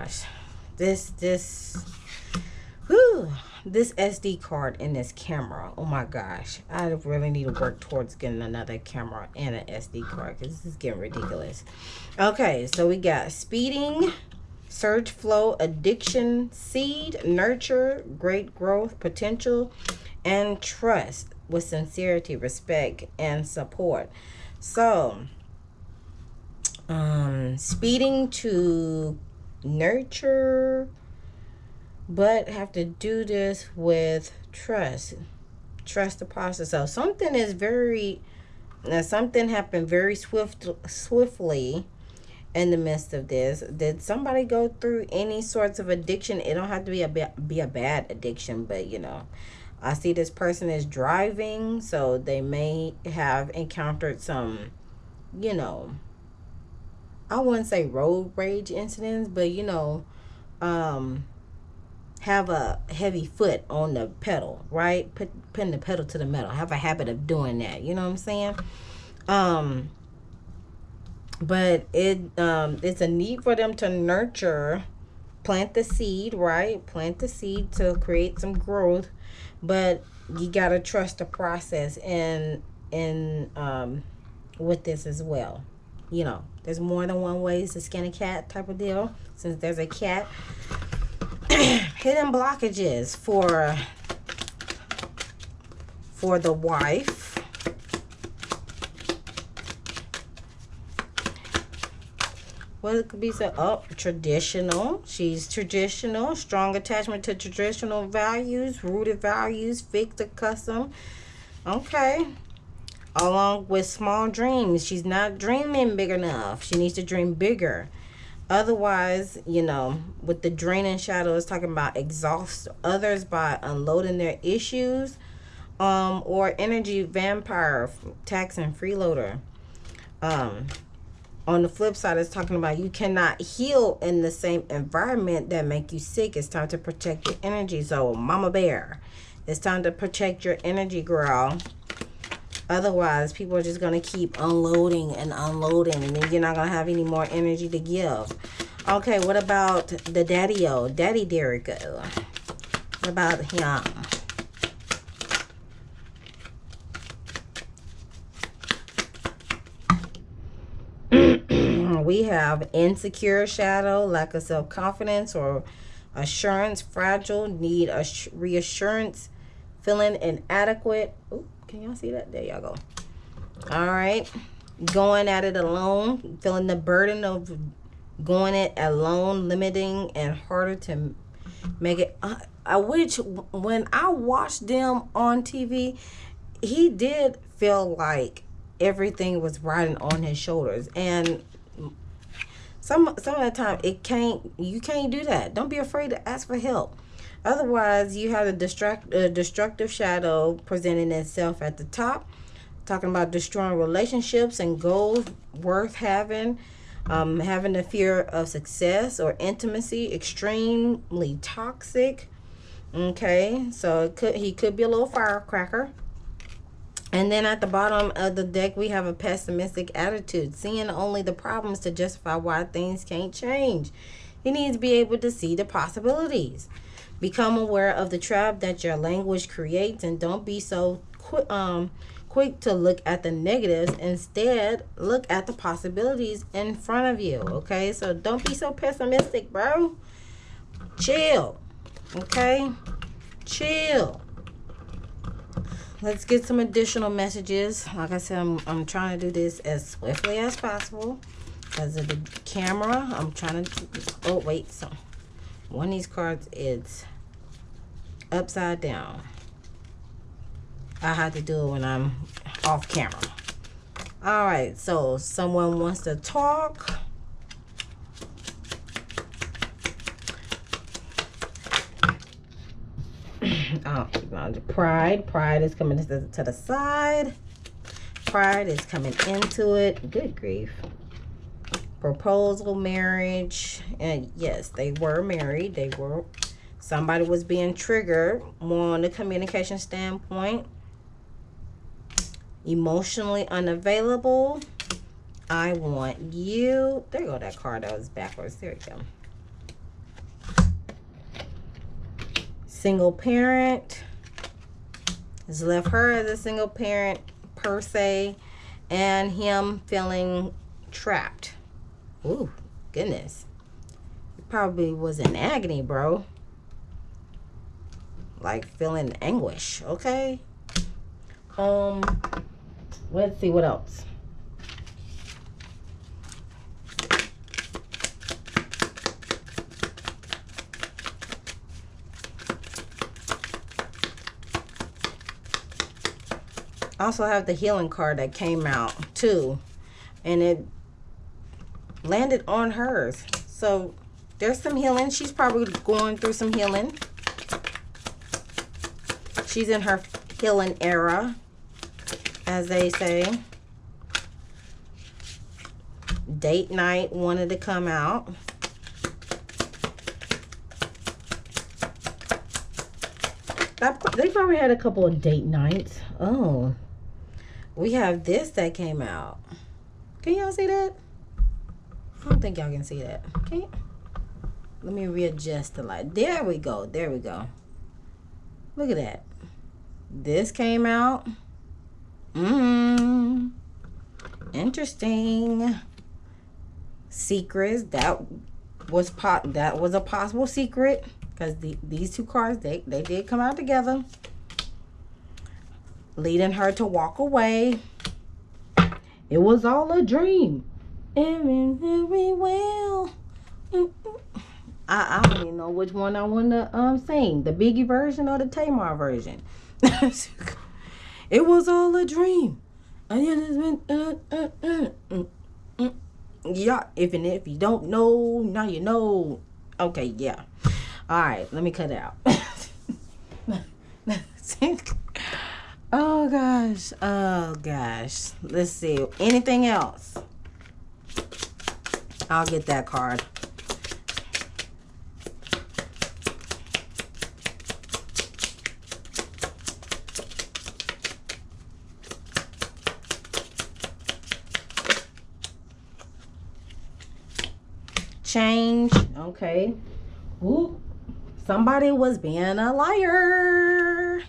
gosh. This whew, this SD card in this camera. Oh my gosh. I really need to work towards getting another camera and an SD card because this is getting ridiculous. Okay, so we got speeding, surge flow, addiction, seed, nurture, great growth, potential, and trust with sincerity, respect, and support. So, speeding to nurture, but have to do this with trust the process. So something is something happened very swiftly in the midst of this. Did somebody go through any sorts of addiction? It don't have to be a bad addiction, but you know, I see this person is driving, so they may have encountered some, you know, I wouldn't say road rage incidents, but you know, have a heavy foot on the pedal, right? Putting the pedal to the metal. Have a habit of doing that. You know what I'm saying? But it's a need for them to nurture, plant the seed, right? Plant the seed to create some growth, but you gotta trust the process and with this as well. You know, there's more than one ways to skin a cat type of deal. Since there's a cat, hidden blockages for the wife. Well, it could be traditional. She's traditional, strong attachment to traditional values, rooted values, fixed or custom. Okay. Along with small dreams. She's not dreaming big enough. She needs to dream bigger. Otherwise, you know, with the draining shadow, it's talking about exhaust others by unloading their issues, or energy vampire, tax and freeloader. On the flip side, it's talking about you cannot heal in the same environment that make you sick. It's time to protect your energy. So, Mama Bear, it's time to protect your energy, girl. Otherwise, people are just going to keep unloading and unloading, and then you're not going to have any more energy to give. Okay, what about the daddy-o, Daddy Derrico? What about him? We have insecure shadow, lack of self-confidence or assurance, fragile, need a reassurance, feeling inadequate. Ooh. Can y'all see that? There y'all go. All right. Going at it alone. Feeling the burden of going it alone. Limiting and harder to make it. Which, when I watched them on TV, he did feel like everything was riding on his shoulders. And some of the time, you can't do that. Don't be afraid to ask for help. Otherwise, you have a destructive shadow presenting itself at the top, talking about destroying relationships and goals worth having, having a fear of success or intimacy, extremely toxic. Okay, so he could be a little firecracker. And then at the bottom of the deck, we have a pessimistic attitude, seeing only the problems to justify why things can't change. He needs to be able to see the possibilities. Become aware of the trap that your language creates, and don't be so quick to look at the negatives. Instead, look at the possibilities in front of you. Okay, so don't be so pessimistic, bro. Chill. Okay, chill. Let's get some additional messages. Like I said, I'm trying to do this as swiftly as possible because of the camera. I'm trying to. Oh wait, so. One of these cards is upside down. I have to do it when I'm off camera. All right, so someone wants to talk. Pride is coming to the side. Pride is coming into it. Good grief. Proposal, marriage, and yes, they were married. Somebody was being triggered more on the communication standpoint. Emotionally unavailable. I want you. There you go, that card that was backwards. There you go. Single parent. Has left her as a single parent per se, and him feeling trapped. Ooh, goodness. He probably was in agony, bro. Like feeling anguish. Okay. Let's see what else. I also have the healing card that came out too, and it landed on hers. So there's some healing. She's probably going through some healing. She's in her healing era, as they say. Date night wanted to come out. They probably had a couple of date nights. Oh. We have this that came out. Can y'all see that? I don't think y'all can see that. Okay. Let me readjust the light. There we go. There we go. Look at that. This came out. Interesting. Secrets. That was a possible secret, because these two cards, they did come out together. Leading her to walk away. It was all a dream. Very well. I don't even know which one I want to sing. The Biggie version or the Tamar version. It was all a dream. Yeah, if you don't know, now you know. Okay, yeah. All right, let me cut it out. Oh gosh. Let's see. Anything else? I'll get that card. Change. Okay. Ooh. Somebody was being a liar.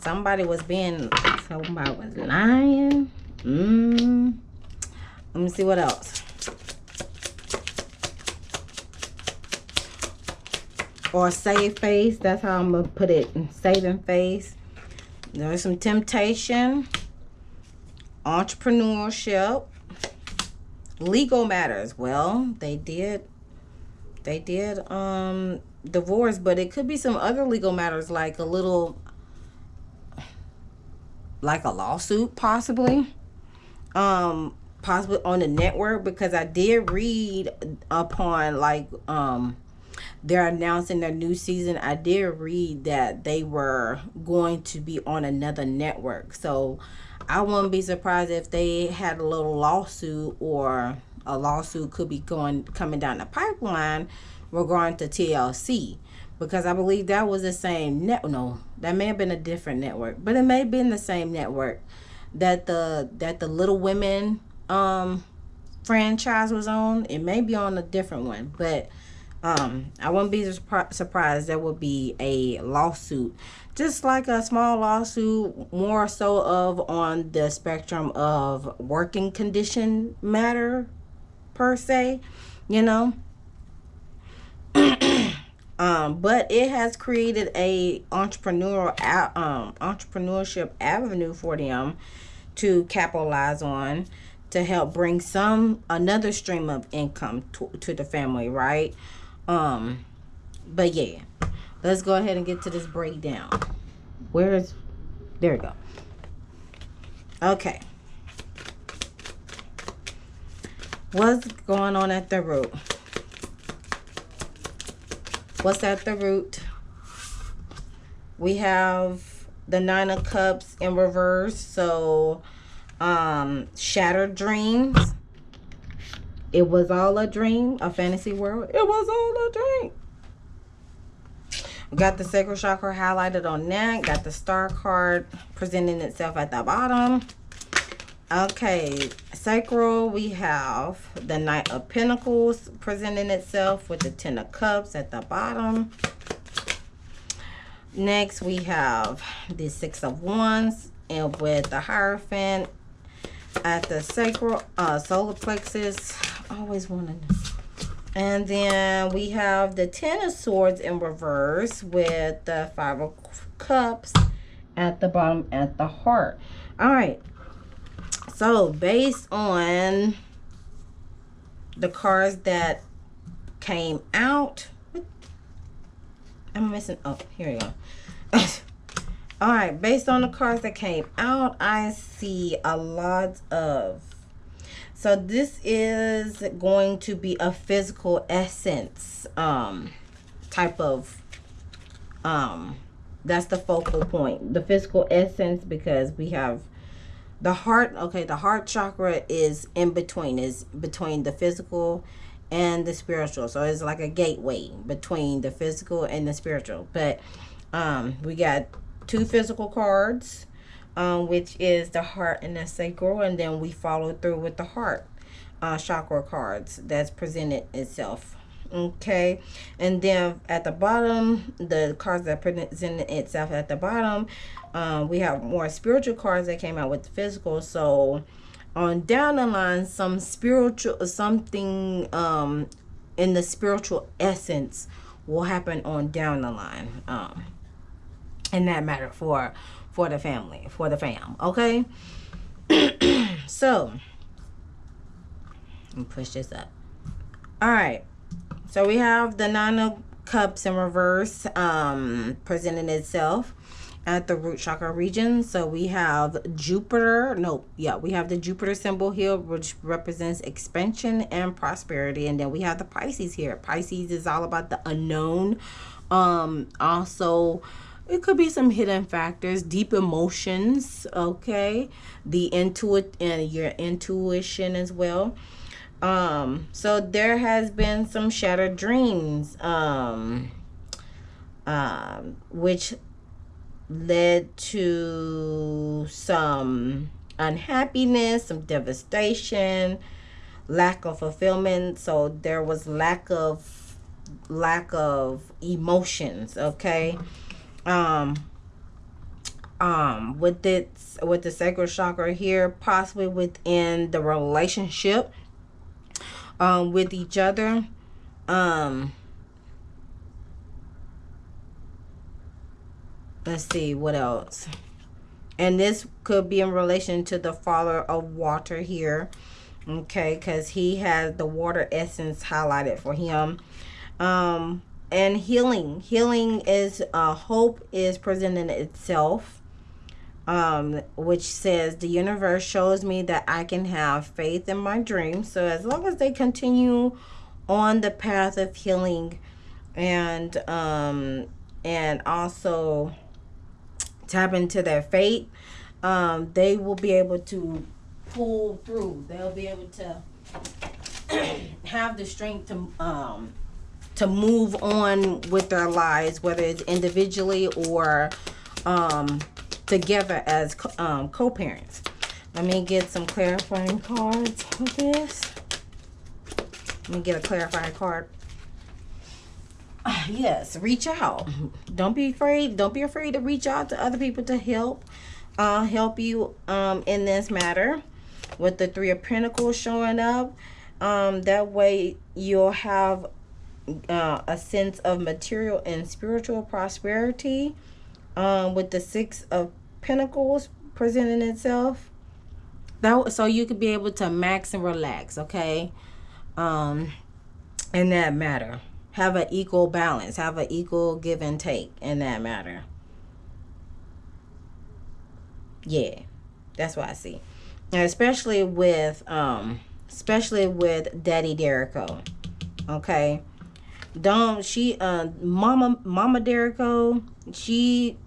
Somebody was lying. Let me see what else. Or save face. That's how I'm going to put it. Saving face. There's some temptation. Entrepreneurship. Legal matters. Well, they did divorce, but it could be some other legal matters, like a lawsuit, possibly on the network, because I did read upon they're announcing their new season. I did read that they were going to be on another network, so I wouldn't be surprised if they had a little lawsuit, or a lawsuit could be coming down the pipeline regarding to TLC, because I believe that was the same no, that may have been a different network, but it may have been the same network that the Little Women franchise was on. It may be on a different one, but I wouldn't be surprised there would be a lawsuit, just like a small lawsuit, more so of on the spectrum of working condition matter per se, you know. But it has created a entrepreneurship avenue for them to capitalize on, to help bring another stream of income to the family, right? But yeah, let's go ahead and get to this breakdown. There we go. Okay. What's going on at the root? What's at the root? We have the Nine of Cups in reverse. So, shattered dreams. It was all a dream, a fantasy world. It was all a dream. We got the sacral chakra highlighted on that. Got the star card presenting itself at the bottom. Okay, sacral, we have the Knight of Pentacles presenting itself with the Ten of Cups at the bottom. Next, we have the Six of Wands, and with the Hierophant at the sacral solar plexus. I always wanted this. And then we have the Ten of Swords in reverse with the Five of Cups at the bottom at the heart. All right. So based on the cards that came out, I'm missing. Oh, here you go. All right. Based on the cards that came out, I see a lot of. So this is going to be a physical essence type of that's the focal point, the physical essence, because we have the heart. Okay, the heart chakra is in between, is between the physical and the spiritual. So it's like a gateway between the physical and the spiritual. But we got two physical cards, which is the heart and the sacral, and then we follow through with the heart chakra cards that's presented itself. Okay, and then at the bottom, the cards that presented itself at the bottom, we have more spiritual cards that came out with the physical. So on down the line, some spiritual, something in the spiritual essence will happen on down the line, in that matter, for the family, for the fam. Okay. So let me push this up. All right, so we have the Nine of Cups in reverse presenting itself at the root chakra region. So we have Jupiter. We have the Jupiter symbol here, which represents expansion and prosperity. And then we have the Pisces here. Pisces is all about the unknown. Also, it could be some hidden factors, deep emotions, okay? The and your intuition as well. So there has been some shattered dreams, which led to some unhappiness, some devastation, lack of fulfillment. So there was lack of emotions, okay? With the sacral chakra here, possibly within the relationship with each other. Let's see what else. And this could be in relation to the Father of Water here, okay, because he has the water essence highlighted for him. And healing is hope is presenting itself, which says the universe shows me that I can have faith in my dreams. So as long as they continue on the path of healing, and also tap into their faith, they will be able to pull through. They'll be able to have the strength to move on with their lives, whether it's individually or together as co-parents. Let me get some clarifying cards with this. Let me get a clarifying card. Yes, reach out. Don't be afraid. Don't be afraid to reach out to other people to help you in this matter. With the Three of Pentacles showing up, that way you'll have a sense of material and spiritual prosperity. With the Six of Pentacles presenting itself, so you could be able to max and relax, okay? In that matter, have an equal balance, have an equal give and take in that matter. Yeah, that's what I see, and especially with Daddy DERRICO, okay? Mama DERRICO, she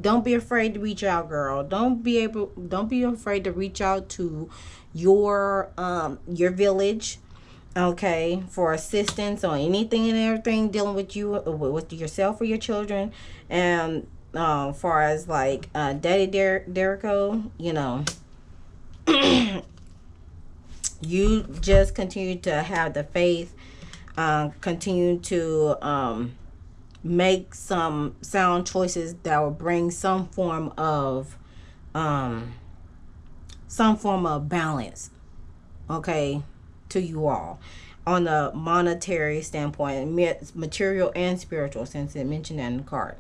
don't be afraid to reach out, girl. Don't be afraid to reach out to your village, okay, for assistance on anything and everything dealing with you, with yourself or your children. And far as like Daddy DERRICO, you know, you just continue to have the faith, continue to make some sound choices that will bring some form of balance, okay, to you all on the monetary standpoint, material and spiritual, since it mentioned that in the card.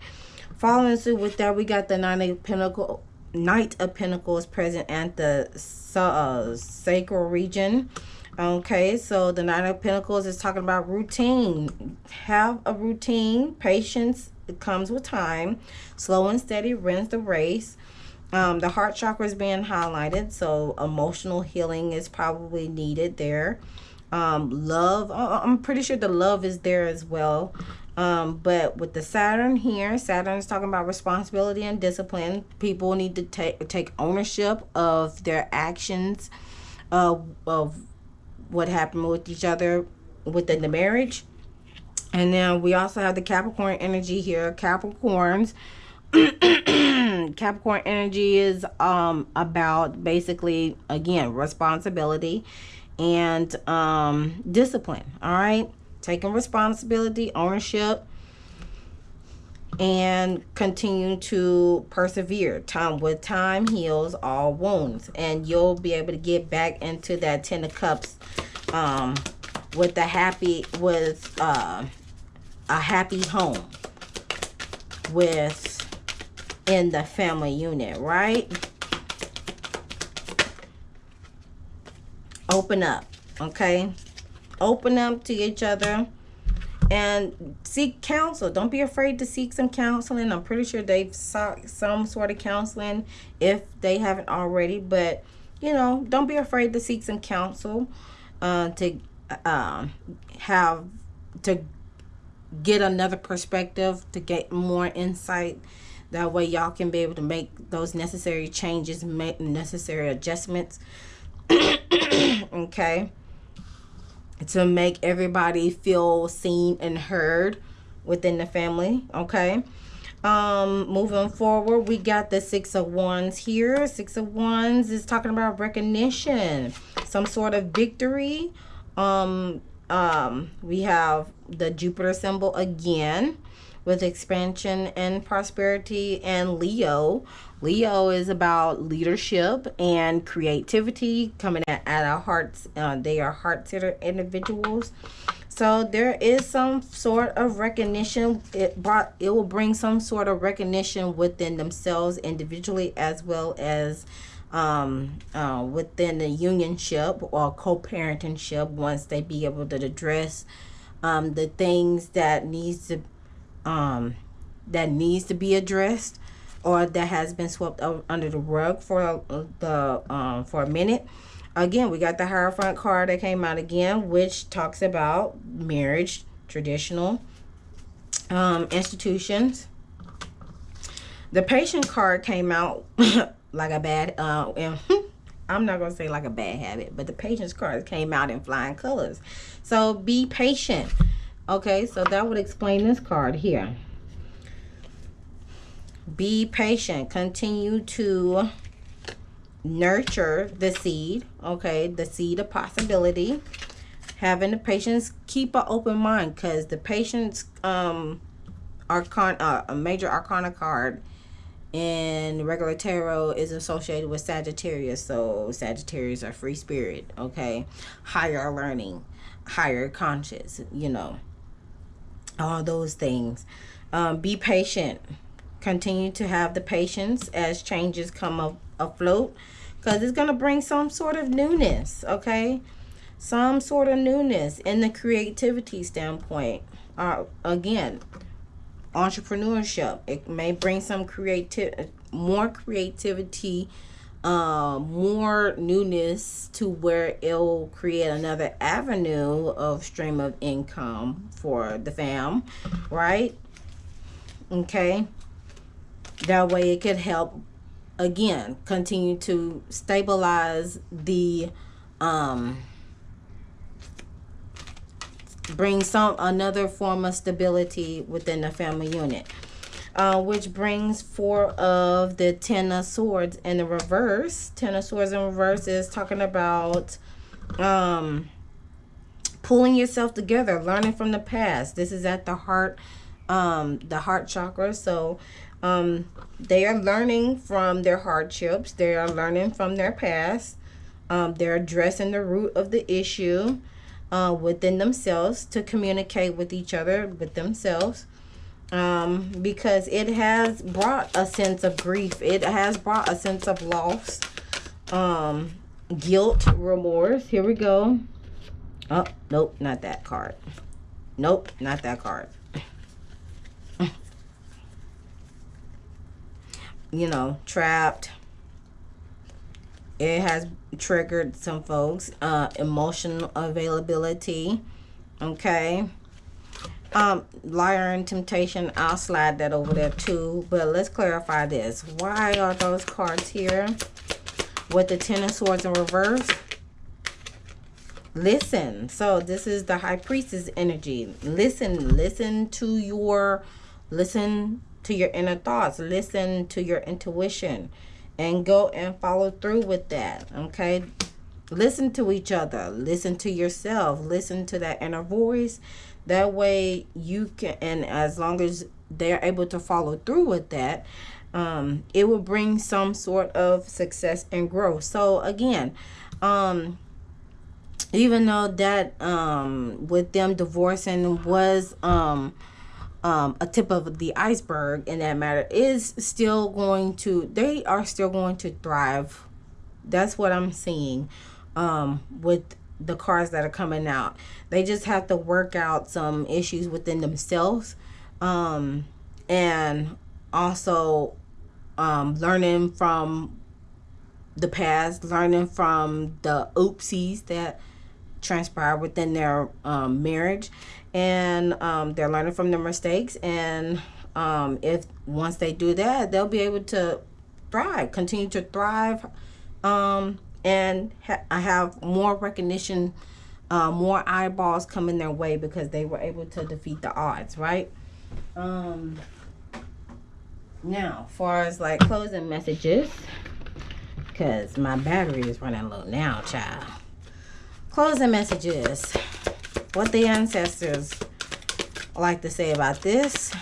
Following suit with that, we got the Knight of Pentacles present at the sacral region. Okay, so the Knight of Pentacles is talking about routine. Have a routine. Patience, it comes with time. Slow and steady wins the race. The heart chakra is being highlighted, so emotional healing is probably needed there. Love, I'm pretty sure the love is there as well. But with the Saturn here, Saturn is talking about responsibility and discipline. People need to take ownership of their actions, of what happened with each other within the marriage. And then we also have the Capricorn energy here. Capricorn energy is about basically, again, responsibility and discipline. All right, taking responsibility, ownership, and continue to persevere. Time heals all wounds, and you'll be able to get back into that 10 of Cups with a happy home in the family unit, right? Open up, okay? Open up to each other and seek counsel. Don't be afraid to seek some counseling. I'm pretty sure they've sought some sort of counseling if they haven't already, but you know, don't be afraid to seek some counsel to get another perspective, to get more insight. That way y'all can be able to make those necessary changes, make necessary adjustments. Okay, to make everybody feel seen and heard within the family. Okay, moving forward, we got the 6 of Wands here. 6 of Wands is talking about recognition, some sort of victory. We have the Jupiter symbol again with expansion and prosperity, and Leo is about leadership and creativity coming at our hearts. They are heart-centered individuals, so there is some sort of recognition. It will bring some sort of recognition within themselves individually, as well as within the unionship or co-parentingship, once they be able to address the things that needs to be addressed, or that has been swept under the rug for a minute. Again, we got the Hierophant card that came out again, which talks about marriage, traditional institutions. The Patient card came out like a bad I'm not gonna say like a bad habit, but the Patience card came out in flying colors. So be patient. Okay, so that would explain this card here. Be patient. Continue to nurture the seed. Okay, the seed of possibility. Having the patience. Keep an open mind, because the Patience a major arcana card in regular tarot is associated with Sagittarius. So Sagittarius are free spirit. Okay, higher learning, higher conscious, you know, all those things. Be patient. Continue to have the patience as changes come afloat, because it's going to bring some sort of newness. Okay, some sort of newness in the creativity standpoint. Again, entrepreneurship, it may bring some more creativity, more newness, to where it'll create another avenue of stream of income for the fam, right? Okay, that way it could help, again, continue to stabilize the bring another form of stability within the family unit, which brings 4 of the 10 of Swords in the reverse. 10 of Swords in reverse is talking about pulling yourself together, learning from the past. This is at the heart the heart chakra. So they are learning from their hardships. They are learning from their past. They're addressing the root of the issue within themselves to communicate with each other, with themselves. Because it has brought a sense of grief. It has brought a sense of loss, guilt, remorse. Here we go. Oh, nope, not that card. Nope, not that card. You know, trapped. It has triggered some folks. Emotional availability. Okay. Liar and temptation, I'll slide that over there too, but let's clarify this. Why are those cards here with the Ten of Swords in reverse? Listen. So this is the High Priestess energy. Listen to your inner thoughts. Listen to your intuition and go and follow through with that. Okay, listen to each other, listen to yourself, listen to that inner voice. That way you can, and as long as they're able to follow through with that, it will bring some sort of success and growth. So again, even though that with them divorcing was a tip of the iceberg in that matter, is still going to, they are still going to thrive. That's what I'm seeing with the cards that are coming out. They just have to work out some issues within themselves, and also learning from the past, learning from the oopsies that transpire within their marriage, and they're learning from their mistakes, and if once they do that, they'll be able to thrive, continue to thrive, and have more recognition, more eyeballs coming their way because they were able to defeat the odds, right? Now, as far as like closing messages, because my battery is running low now, child. Closing messages. What the ancestors like to say about this.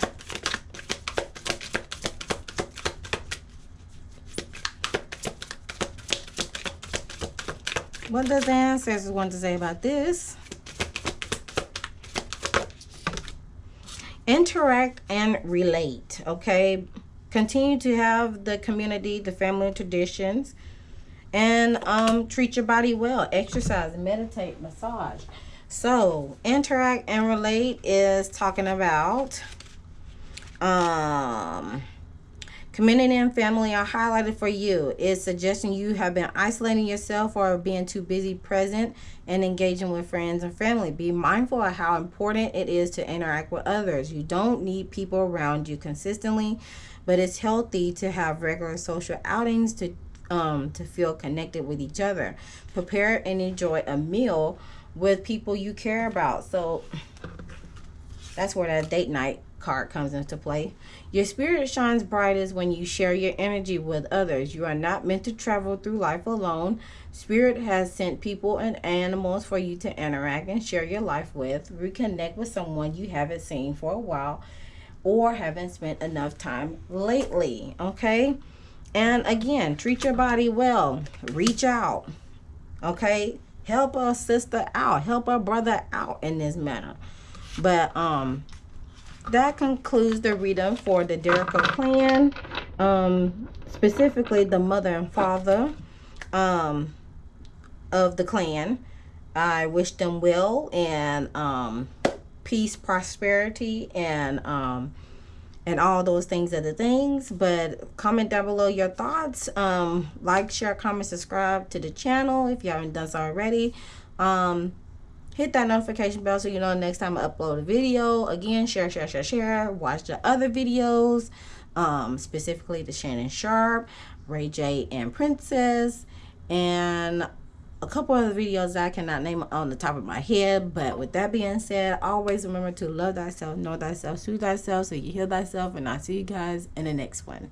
What does the ancestors want to say about this? Interact and relate, okay? Continue to have the community, the family traditions, and treat your body well. Exercise, meditate, massage. So, interact and relate is talking about community and family are highlighted for you. It's suggesting you have been isolating yourself or being too busy present and engaging with friends and family. Be mindful of how important it is to interact with others. You don't need people around you consistently, but it's healthy to have regular social outings to feel connected with each other. Prepare and enjoy a meal with people you care about. So that's where that date night card comes into play. Your spirit shines brightest when you share your energy with others. You are not meant to travel through life alone. Spirit has sent people and animals for you to interact and share your life with. Reconnect with someone you haven't seen for a while or haven't spent enough time lately. Okay? And again, treat your body well. Reach out. Okay? Help a sister out. Help a brother out in this manner. But that concludes the reading for the DERRICOS clan, specifically the mother and father of the clan. I wish them well and peace, prosperity, and all those things are the things. But comment down below your thoughts. Like, share, comment, subscribe to the channel if you haven't done so already. Hit that notification bell so you know next time I upload a video. Again, share. Watch the other videos, specifically the Shannon Sharp, Ray J, and Princess, and a couple other videos that I cannot name on the top of my head. But with that being said, always remember to love thyself, know thyself, soothe thyself so you heal thyself. And I'll see you guys in the next one.